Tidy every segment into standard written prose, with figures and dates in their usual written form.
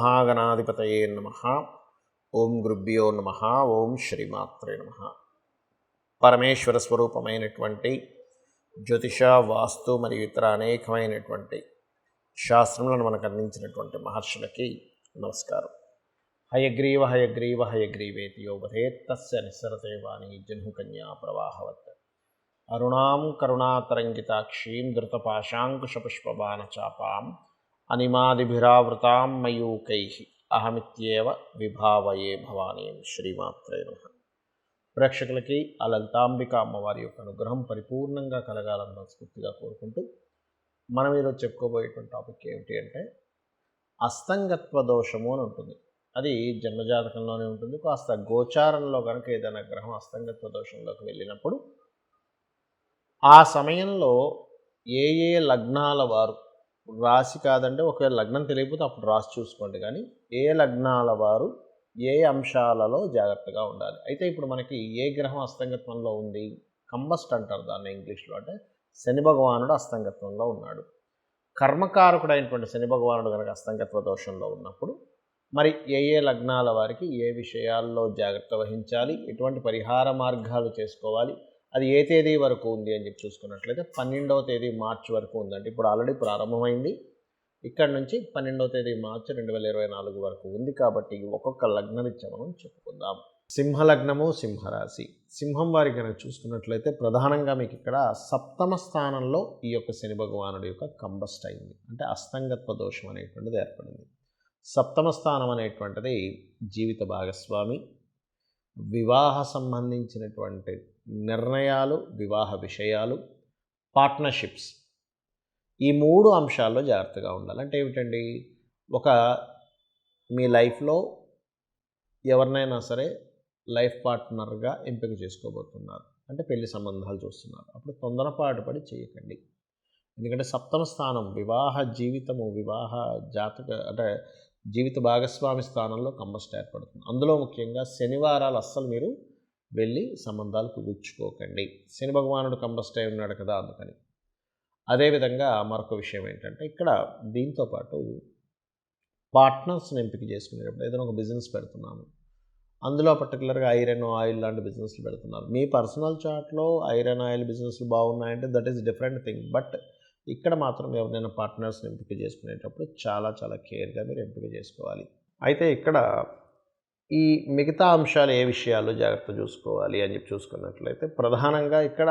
మహాగణాధిపతయే నమః. ఓం గురుభ్యో నమః. ఓం శ్రీమాత్రే నమః. పరమేశ్వర స్వరూపమైనటువంటి జ్యోతిష, వాస్తు మరియు ఇతర అనేకమైనటువంటి శాస్త్రములను మనకు అందించినటువంటి మహర్షులకి నమస్కారం. హయగ్రీవ హయగ్రీవ హయగ్రీవేతి యోవధేత్ తస్య నిస్సరతే వాణి జహ్నుకన్యా ప్రవాహవత్. అరుణాం కరుణాతరంగితాక్షీం ధృతపాశాంకుశపుష్పబాణచాపాం అనిమాదిభిరావృతాం మయూకైః అహమిత్యేవ విభావయే భవానీం. శ్రీమాత్రే నమః. ప్రేక్షకులకి ఆ లలితాంబిక అమ్మవారి యొక్క అనుగ్రహం పరిపూర్ణంగా కలగాలని మనస్ఫూర్తిగా కోరుకుంటూ మనం ఈరోజు చెప్పుకోబోయేటువంటి టాపిక్ ఏమిటి అంటే అస్తంగత్వ దోషము అని ఉంటుంది. అది జన్మజాతకంలోనే ఉంటుంది. కాస్త గోచారంలో కనుక ఏదైనా గ్రహం అస్తంగత్వ దోషంలోకి వెళ్ళినప్పుడు ఆ సమయంలో ఏ ఏ లగ్నాల వారు, రాశి కాదంటే ఒకవేళ లగ్నం తెలియకపోతే అప్పుడు రాశి చూసుకోండి, కానీ ఏ లగ్నాల వారు ఏ అంశాలలో జాగ్రత్తగా ఉండాలి. అయితే ఇప్పుడు మనకి ఏ గ్రహం అస్తంగత్వంలో ఉంది, కంబస్ట్ అంటారు దాన్ని ఇంగ్లీష్లో, అంటే శని భగవానుడు అస్తంగత్వంలో ఉన్నాడు. కర్మకారకుడైనటువంటి శని భగవానుడు కనుక అస్తంగత్వ దోషంలో ఉన్నప్పుడు మరి ఏ ఏ లగ్నాల వారికి ఏ విషయాల్లో జాగ్రత్త వహించాలి, ఎటువంటి పరిహార మార్గాలు చేసుకోవాలి, అది ఏ తేదీ వరకు ఉంది అని చెప్పి చూసుకున్నట్లయితే 12వ తేదీ మార్చి వరకు ఉందంటే ఇప్పుడు ఆల్రెడీ ప్రారంభమైంది. ఇక్కడ నుంచి 12వ తేదీ మార్చి 2024 వరకు ఉంది. కాబట్టి ఒక్కొక్క లగ్నరీత్యా మనం చెప్పుకుందాం. సింహలగ్నము, సింహరాశి. సింహం వారికి కనుక చూసుకున్నట్లయితే ప్రధానంగా మీకు ఇక్కడ సప్తమ స్థానంలో ఈ యొక్క శని భగవానుడి యొక్క కంబస్ట్ అయింది, అంటే అస్తంగత్వ దోషం అనేటువంటిది ఏర్పడింది. సప్తమ స్థానం అనేటువంటిది జీవిత భాగస్వామి, వివాహ సంబంధించినటువంటి నిర్ణయాలు, వివాహ విషయాలు, పార్ట్నర్షిప్స్, ఈ 3 అంశాల్లో జాగ్రత్తగా ఉండాలి. అంటే ఏమిటండి, ఒక మీ లైఫ్లో ఎవరినైనా సరే లైఫ్ పార్ట్నర్గా ఎంపిక చేసుకోబోతున్నారు, అంటే పెళ్లి సంబంధాలు చూస్తున్నారు, అప్పుడు తొందరపాటు పడి చేయకండి. ఎందుకంటే సప్తమ స్థానం వివాహ జీవితము, వివాహ జాతక అంటే జీవిత భాగస్వామి స్థానంలో కంబస్ట్ ఏర్పడుతుంది. అందులో ముఖ్యంగా శనివారాలు అస్సలు మీరు వెళ్ళి సంబంధాలు కుదుర్చుకోకండి. శని భగవానుడు కంబస్ట్ అయి ఉన్నాడు కదా, అందుకని. అదేవిధంగా మరొక విషయం ఏంటంటే ఇక్కడ దీంతోపాటు పార్ట్నర్స్ని ఎంపిక చేసుకునేటప్పుడు ఏదైనా ఒక బిజినెస్ పెడుతున్నాము, అందులో పర్టికులర్గా ఐరన్ ఆయిల్ లాంటి బిజినెస్లు పెడుతున్నారు. మీ పర్సనల్ చార్ట్లో ఐరన్ ఆయిల్ బిజినెస్లు బాగున్నాయంటే that is different thing. But ఇక్కడ మాత్రం ఎవరినైనా పార్ట్నర్స్ని ఎంపిక చేసుకునేటప్పుడు చాలా చాలా కేర్గా మీరు ఎంపిక చేసుకోవాలి. అయితే ఇక్కడ ఈ మిగతా అంశాలు ఏ విషయాల్లో జాగ్రత్త చూసుకోవాలి అని చెప్పి చూసుకున్నట్లయితే ప్రధానంగా ఇక్కడ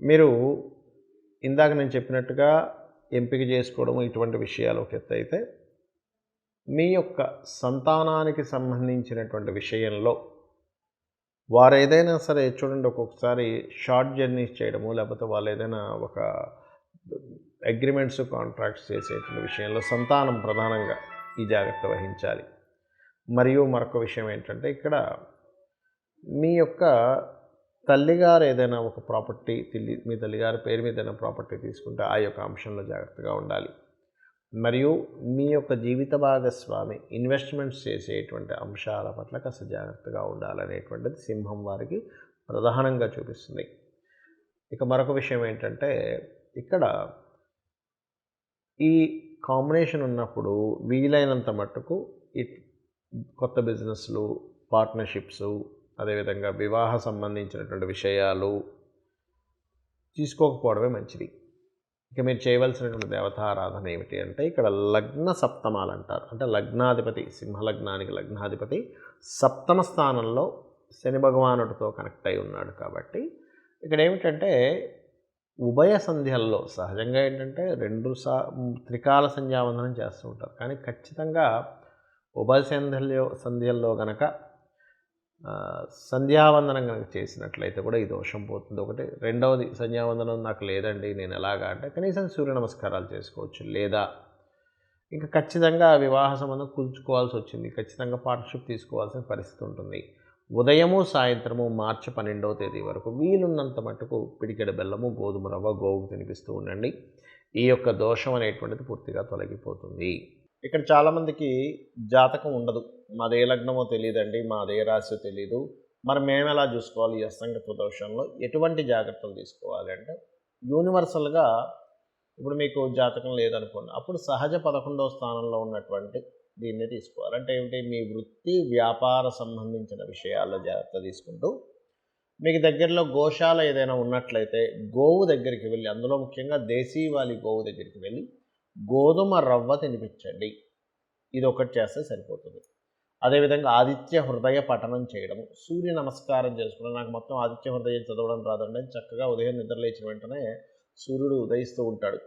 మీరు ఇందాక నేను చెప్పినట్టుగా ఎంపిక చేసుకోవడం ఇటువంటి విషయాలు ఒక ఎత్తు అయితే, మీ యొక్క సంతానానికి సంబంధించినటువంటి విషయంలో వారు ఏదైనా సరే చూడండి, ఒక్కొక్కసారి షార్ట్ జర్నీస్ చేయడము, లేకపోతే వాళ్ళు ఏదైనా ఒక అగ్రిమెంట్స్, కాంట్రాక్ట్స్ చేసేటువంటి విషయంలో సంతానం ప్రధానంగా ఈ జాగ్రత్త వహించాలి. మరియు మరొక విషయం ఏంటంటే ఇక్కడ మీ యొక్క తల్లిగారు ఏదైనా ఒక ప్రాపర్టీ, మీ తల్లిగారి పేరు మీద ఏదైనా ప్రాపర్టీ తీసుకుంటే ఆ యొక్క అంశంలో జాగ్రత్తగా ఉండాలి. మరియు మీ యొక్క జీవిత భాగస్వామి ఇన్వెస్ట్మెంట్స్ చేసేటువంటి అంశాల పట్ల కాస్త జాగ్రత్తగా ఉండాలనేటువంటిది సింహం వారికి ప్రధానంగా చూపిస్తుంది. ఇక మరొక విషయం ఏంటంటే ఇక్కడ ఈ కాంబినేషన్ ఉన్నప్పుడు వీలైనంత మట్టుకు ఈ కొత్త బిజినెస్లు, పార్ట్నర్షిప్స్, అదేవిధంగా వివాహ సంబంధించినటువంటి విషయాలు తీసుకోకపోవడమే మంచిది. ఇక మీరు చేయవలసినటువంటి దేవతారాధన ఏమిటి అంటే ఇక్కడ లగ్న సప్తమాలు అంటారు. అంటే లగ్నాధిపతి, సింహలగ్నానికి లగ్నాధిపతి సప్తమ స్థానంలో శని భగవానుడితో కనెక్ట్ అయి ఉన్నాడు. కాబట్టి ఇక్కడ ఏమిటంటే ఉభయ సంధ్యల్లో సహజంగా ఏంటంటే త్రికాల సంధ్యావందనం చేస్తూ ఉంటారు, కానీ ఖచ్చితంగా ఉభయ సంధ్యల్లో కనుక సంధ్యావందనం కనుక చేసినట్లయితే కూడా ఈ దోషం పోతుంది. ఒకటి. రెండవది, సంధ్యావందనం నాకు లేదండి నేను ఎలాగా అంటే కనీసం సూర్య నమస్కారాలు చేసుకోవచ్చు, లేదా ఇంకా ఖచ్చితంగా వివాహ సంబంధం కుదుర్చుకోవాల్సి వచ్చింది, ఖచ్చితంగా పార్ట్నర్షిప్ తీసుకోవాల్సిన పరిస్థితి ఉంటుంది. ఉదయము సాయంత్రము మార్చి 12వ తేదీ వరకు వీలున్నంత మట్టుకు పిడికెడ బెల్లము, గోధుమ రవ్వ గోవుకు తినిపిస్తూ ఉండండి. ఈ యొక్క దోషం అనేటువంటిది పూర్తిగా తొలగిపోతుంది. ఇక్కడ చాలామందికి జాతకం ఉండదు, మాదే లగ్నమో తెలియదండి, మాదే రాశి తెలియదు, మరి మేము ఎలా చూసుకోవాలి ఈ అస్తంగత్వ దోషంలో, ఎటువంటి జాగ్రత్తలు తీసుకోవాలి అంటే యూనివర్సల్గా ఇప్పుడు మీకు జాతకం లేదనుకోండి, అప్పుడు సహజ 11వ స్థానంలో ఉన్నటువంటి దీన్ని తీసుకోవాలి. అంటే ఏమిటి, మీ వృత్తి వ్యాపార సంబంధించిన విషయాల్లో జాగ్రత్త తీసుకుంటూ, మీకు దగ్గరలో గోశాల ఏదైనా ఉన్నట్లయితే గోవు దగ్గరికి వెళ్ళి, అందులో ముఖ్యంగా దేశీవాలి గోవు దగ్గరికి వెళ్ళి గోధుమ రవ్వ తినిపించండి. ఇది ఒకటి చేస్తే సరిపోతుంది. అదేవిధంగా ఆదిత్య హృదయ పఠనం చేయడము, సూర్య నమస్కారం చేసుకోవడం. నాకు మొత్తం ఆదిత్య హృదయం చదవడం రాదండి, చక్కగా ఉదయం నిద్ర లేచిన వెంటనే సూర్యుడు ఉదయిస్తూ ఉంటాడు,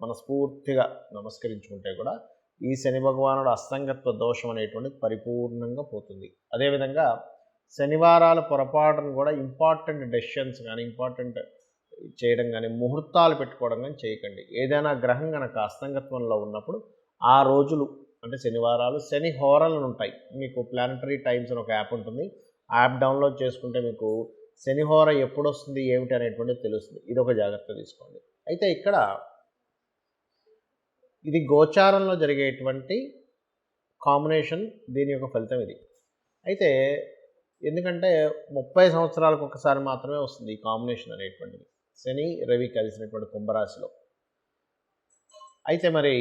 మనస్ఫూర్తిగా నమస్కరించుకుంటే కూడా ఈ శని భగవానుడు అస్తంగత్వ దోషం అనేటువంటిది పరిపూర్ణంగా పోతుంది. అదేవిధంగా శనివారాల పొరపాటును కూడా ఇంపార్టెంట్ డెసిషన్స్ కానీ, ఇంపార్టెంట్ చేయడం కానీ, ముహూర్తాలు పెట్టుకోవడం కానీ చేయకండి. ఏదైనా గ్రహం కనుక అస్తంగత్వంలో ఉన్నప్పుడు ఆ రోజులు అంటే శనివారాలు శని హోరలు ఉంటాయి. మీకు ప్లానటరీ టైమ్స్ అని ఒక యాప్ ఉంటుంది, ఆ యాప్ డౌన్లోడ్ చేసుకుంటే మీకు శని హోర ఎప్పుడు వస్తుంది ఏమిటి అనేటువంటిది తెలుస్తుంది. ఇది ఒక జాగ్రత్త తీసుకోండి. అయితే ఇక్కడ ఇది గోచారంలో జరిగేటువంటి కాంబినేషన్, దీని యొక్క ఫలితం ఇది. అయితే ఎందుకంటే 30 సంవత్సరాలకు ఒకసారి మాత్రమే వస్తుంది ఈ కాంబినేషన్ అనేటువంటిది, శని రవి కలిసినటువంటి కుంభరాశిలో. అయితే మరి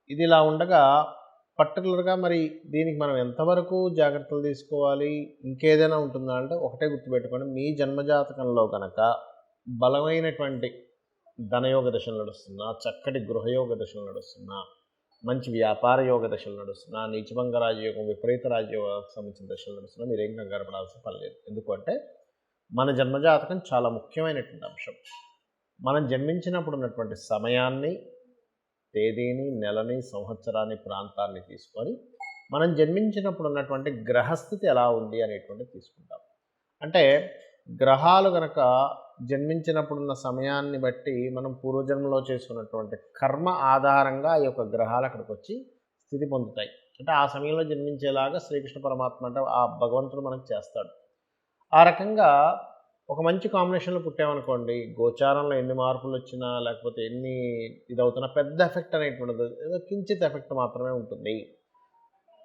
ఇది ఇలా ఉండగా పర్టికులర్గా మరి దీనికి మనం ఎంతవరకు జాగ్రత్తలు తీసుకోవాలి, ఇంకేదైనా ఉంటుందా అంటే ఒకటే గుర్తుపెట్టుకోండి, మీ జన్మజాతకంలో కనుక బలమైనటువంటి ధనయోగ దశలు నడుస్తున్నా, చక్కటి గృహయోగ దశలు నడుస్తున్నా, మంచి వ్యాపార యోగ దశలు నడుస్తున్నా, నీచభంగ రాజయోగం విపరీత రాజయోగానికి సంబంధించిన దశలు నడుస్తున్నా, మీరేం కంగారు పడాల్సిన పని లేదు. ఎందుకంటే మన జన్మజాతకం చాలా ముఖ్యమైనటువంటి అంశం. మనం జన్మించినప్పుడు ఉన్నటువంటి సమయాన్ని, తేదీని, నెలని, సంవత్సరాన్ని, ప్రాంతాన్ని తీసుకొని మనం జన్మించినప్పుడు ఉన్నటువంటి గ్రహస్థితి ఎలా ఉంది అనేటువంటిది తీసుకుంటాం. అంటే గ్రహాలు కనుక జన్మించినప్పుడున్న సమయాన్ని బట్టి మనం పూర్వజన్మలో చేసుకున్నటువంటి కర్మ ఆధారంగా ఈ యొక్క గ్రహాలు అక్కడికి వచ్చి స్థితి పొందుతాయి. అంటే ఆ సమయంలో జన్మించేలాగా శ్రీకృష్ణ పరమాత్మ అంటే ఆ భగవంతుడు మనకు చేస్తాడు. ఆ రకంగా ఒక మంచి కాంబినేషన్లో పుట్టామనుకోండి, గోచారంలో ఎన్ని మార్పులు వచ్చినా లేకపోతే ఎన్ని ఇదవుతున్నా పెద్ద ఎఫెక్ట్ అనేటువంటిది ఏదో కించిత్ ఎఫెక్ట్ మాత్రమే ఉంటుంది.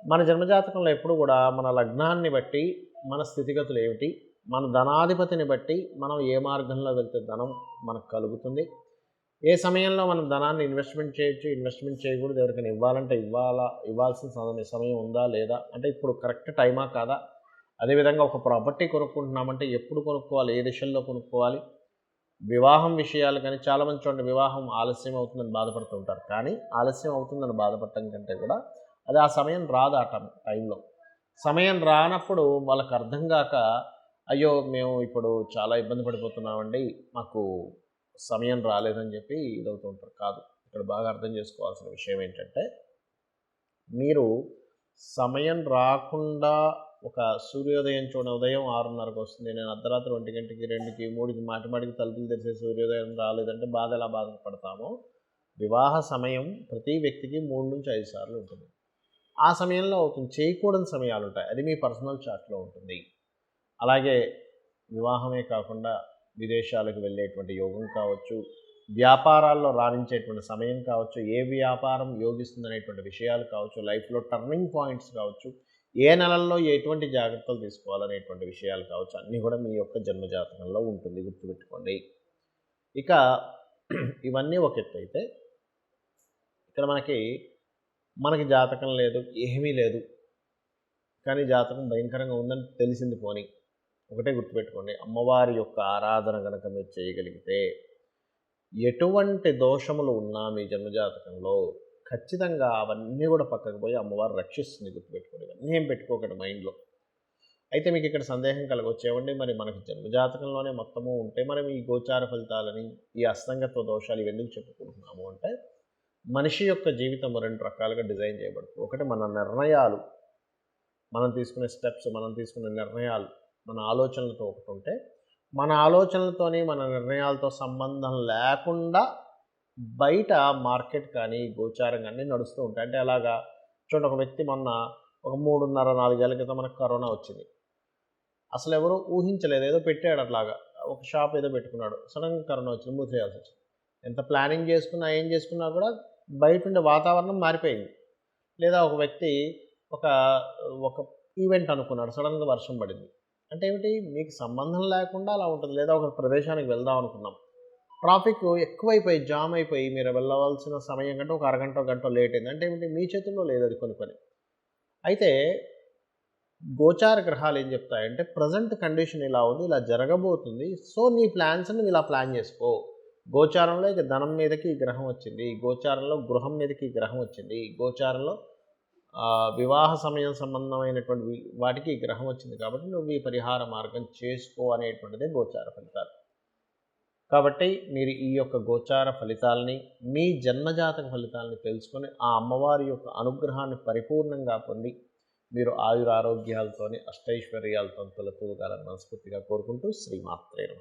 మన జన్మజాతకంలో ఎప్పుడు కూడా మన లగ్నాన్ని బట్టి మన స్థితిగతులు ఏమిటి, మన ధనాధిపతిని బట్టి మనం ఏ మార్గంలో వెళ్తే ధనం మనకు కలుగుతుంది, ఏ సమయంలో మనం ధనాన్ని ఇన్వెస్ట్మెంట్ చేయొచ్చు, ఇన్వెస్ట్మెంట్ చేయకూడదు, ఎవరికైనా ఇవ్వాలంటే ఇవ్వాల్సిన సమయం ఉందా లేదా, అంటే ఇప్పుడు కరెక్ట్ టైమా కాదా, అదేవిధంగా ఒక ప్రాపర్టీ కొనుక్కుంటున్నామంటే ఎప్పుడు కొనుక్కోవాలి, ఏ దిశల్లో కొనుక్కోవాలి, వివాహం విషయాలు కానీ చాలామంది చూడండి వివాహం ఆలస్యం అవుతుందని బాధపడుతూ ఉంటారు. కానీ ఆలస్యం అవుతుందని బాధపడటం కంటే కూడా అది ఆ సమయం రాదు, ఆ టైంలో సమయం రానప్పుడు వాళ్ళకి అర్థం కాక అయ్యో మేము ఇప్పుడు చాలా ఇబ్బంది పడిపోతున్నామండి, మాకు సమయం రాలేదని చెప్పి ఇదవుతూ ఉంటారు. కాదు, ఇక్కడ బాగా అర్థం చేసుకోవాల్సిన విషయం ఏంటంటే, మీరు సమయం రాకుండా ఒక సూర్యోదయం చూడండి, ఉదయం 6:30కి వస్తుంది, నేను అర్ధరాత్రి 1 గంటకి 2కి 3కి మాటిమాటికి తలుపులు తెరిసే సూర్యోదయం రాలేదంటే బాధ ఎలా బాధపడతామో, వివాహ సమయం ప్రతి వ్యక్తికి 3 నుంచి 5 సార్లు ఉంటుంది. ఆ సమయంలో అవుతుంది, చేయకూడని సమయాలు ఉంటాయి, అది మీ పర్సనల్ చార్ట్లో ఉంటుంది. అలాగే వివాహమే కాకుండా విదేశాలకు వెళ్ళేటువంటి యోగం కావచ్చు, వ్యాపారాల్లో రాణించేటువంటి సమయం కావచ్చు, ఏ వ్యాపారం యోగిస్తుంది అనేటువంటి విషయాలు కావచ్చు, లైఫ్లో టర్నింగ్ పాయింట్స్ కావచ్చు, ఏ నెలల్లో ఎటువంటి జాగ్రత్తలు తీసుకోవాలనేటువంటి విషయాలు కావచ్చు, అన్నీ కూడా మీ యొక్క జన్మజాతకంలో ఉంటుంది, గుర్తుపెట్టుకోండి. ఇక ఇవన్నీ ఒక ఎత్తు అయితే, ఇక్కడ మనకి జాతకం లేదు, ఏమీ లేదు, కానీ జాతకం భయంకరంగా ఉందని తెలిసింది పోని, ఒకటే గుర్తుపెట్టుకోండి, అమ్మవారి యొక్క ఆరాధన కనుక మీరు చేయగలిగితే ఎటువంటి దోషములు ఉన్నా మీ జన్మజాతకంలో ఖచ్చితంగా అవన్నీ కూడా పక్కకు పోయి అమ్మవారు రక్షిస్తుంది, గుర్తుపెట్టుకోండి. ఇవన్నీ ఏం పెట్టుకోకండి మైండ్లో. అయితే మీకు ఇక్కడ సందేహం కలగొచ్చేవండి, మరి మనకి జన్మజాతకంలోనే మొత్తము ఉంటే మనం ఈ గోచార ఫలితాలని, ఈ అస్తంగత్వ దోషాలు ఇవెందుకు చెప్పుకుంటున్నాము అంటే, మనిషి యొక్క జీవితం 2 రకాలుగా డిజైన్ చేయబడుతుంది. ఒకటి మన నిర్ణయాలు, మనం తీసుకునే స్టెప్స్, మనం తీసుకునే నిర్ణయాలు, మన ఆలోచనలతో ఒకటి ఉంటే, మన ఆలోచనలతోని మన నిర్ణయాలతో సంబంధం లేకుండా బయట మార్కెట్ కానీ గోచారం కానీ నడుస్తూ ఉంటాయి. అంటే అలాగా చూడండి, ఒక వ్యక్తి మొన్న ఒక 3.5-4 ఏళ్ల క్రితం మనకు కరోనా వచ్చింది. అసలు ఎవరు ఊహించలేదు, ఏదో పెట్టాడు అట్లాగా, ఒక షాప్ ఏదో పెట్టుకున్నాడు, సడన్గా కరోనా వచ్చింది, మూసేయాల్సి వచ్చింది. ఎంత ప్లానింగ్ చేసుకున్నా ఏం చేసుకున్నా కూడా బయట ఉండే వాతావరణం మారిపోయింది. లేదా ఒక వ్యక్తి ఒక ఈవెంట్ అనుకున్నాడు, సడన్గా వర్షం పడింది. అంటే ఏమిటి, మీకు సంబంధం లేకుండా అలా ఉంటుంది. లేదా ఒక ప్రదేశానికి వెళ్దాం అనుకున్నాం, ట్రాఫిక్ ఎక్కువైపోయి జామ్ అయిపోయి మీరు వెళ్ళవలసిన సమయం కంటే ఒక అరగంట గంట లేట్ అయింది అంటే ఏమిటి మీ చేతుల్లో లేదు అది కొన్ని. అయితే గోచార గ్రహాలు ఏం చెప్తాయంటే ప్రజెంట్ కండిషన్ ఇలా ఉంది, ఇలా జరగబోతుంది, సో నీ ప్లాన్స్ని ఇలా ప్లాన్ చేసుకో. గోచారంలో ఇక ధనం మీదకి ఈ గ్రహం వచ్చింది, గోచారంలో గృహం మీదకి ఈ గ్రహం వచ్చింది, గోచారంలో వివాహ సమయం సంబంధమైనటువంటి వాటికి ఈ గ్రహం వచ్చింది కాబట్టి నువ్వు ఈ పరిహార మార్గం చేసుకో అనేటువంటిదే గోచార ఫలితాలు. కాబట్టి మీరు ఈ యొక్క గోచార ఫలితాలని మీ జన్మజాతక ఫలితాలని తెలుసుకొని ఆ అమ్మవారి యొక్క అనుగ్రహాన్ని పరిపూర్ణంగా పొంది మీరు ఆయురారోగ్యాలతోని అష్టైశ్వర్యాలతో తొలతూగాలని మనస్ఫూర్తిగా కోరుకుంటూ శ్రీమాత్రే నమః.